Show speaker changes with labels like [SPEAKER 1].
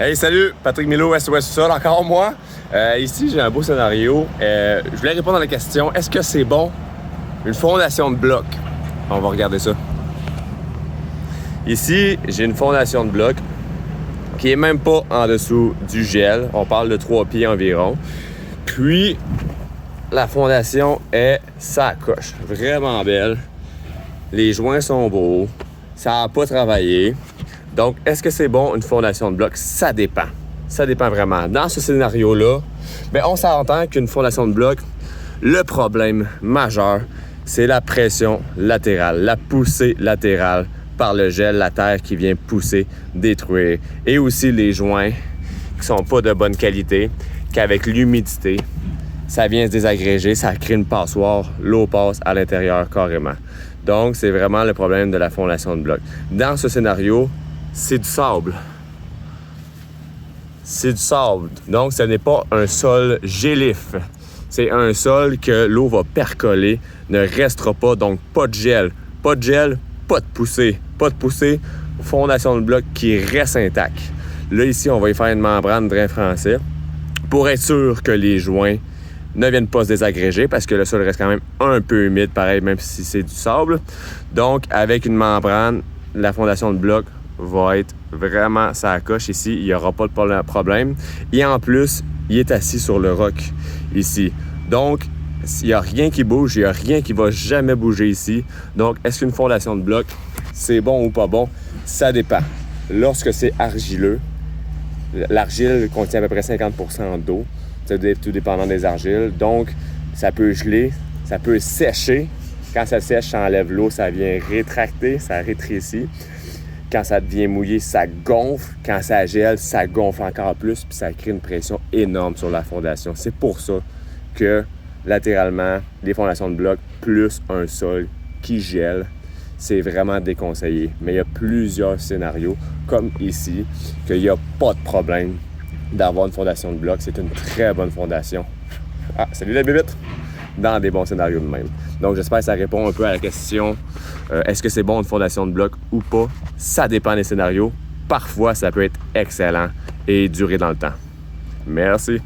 [SPEAKER 1] Hey, salut! Patrick Milo, SOS Sol, encore moi. Ici, j'ai un beau scénario. Je voulais répondre à la question, est-ce que c'est bon une fondation de bloc? On va regarder ça. Ici, j'ai une fondation de bloc qui est même pas en dessous du gel. On parle de 3 pieds environ. Puis, la fondation est sa coche. Vraiment belle. Les joints sont beaux. Ça n'a pas travaillé. Donc, est-ce que c'est bon une fondation de bloc? Ça dépend. Ça dépend vraiment. Dans ce scénario-là, on s'entend qu'une fondation de bloc, le problème majeur, c'est la pression latérale, la poussée latérale par le gel, la terre qui vient pousser, détruire. Et aussi les joints qui sont pas de bonne qualité, qu'avec l'humidité, ça vient se désagréger, ça crée une passoire, l'eau passe à l'intérieur carrément. Donc, c'est vraiment le problème de la fondation de bloc. Dans ce scénario, c'est du sable. C'est du sable. Donc, ce n'est pas un sol gélif. C'est un sol que l'eau va percoler, ne restera pas. Donc, pas de gel. Pas de gel, pas de poussée. Pas de poussée, fondation de bloc qui reste intacte. Là, ici, on va y faire une membrane drain français pour être sûr que les joints ne viennent pas se désagréger parce que le sol reste quand même un peu humide, pareil, même si c'est du sable. Donc, avec une membrane, la fondation de bloc va être vraiment sa coche ici. Il n'y aura pas de problème. Et en plus, il est assis sur le roc ici. Donc, il n'y a rien qui bouge, il n'y a rien qui va jamais bouger ici. Donc, est-ce qu'une fondation de bloc, c'est bon ou pas bon? Ça dépend. Lorsque c'est argileux, l'argile contient à peu près 50% d'eau. C'est tout dépendant des argiles. Donc, ça peut geler, ça peut sécher. Quand ça sèche, ça enlève l'eau, ça vient rétracter, ça rétrécit. Quand ça devient mouillé, ça gonfle. Quand ça gèle, ça gonfle encore plus, puis ça crée une pression énorme sur la fondation. C'est pour ça que, latéralement, les fondations de bloc plus un sol qui gèle, c'est vraiment déconseillé. Mais il y a plusieurs scénarios, comme ici, qu'il n'y a pas de problème d'avoir une fondation de bloc. C'est une très bonne fondation. Ah, salut la bébête! Dans des bons scénarios de même. Donc, j'espère que ça répond un peu à la question est-ce que c'est bon une fondation de bloc ou pas? Ça dépend des scénarios. Parfois, ça peut être excellent et durer dans le temps. Merci!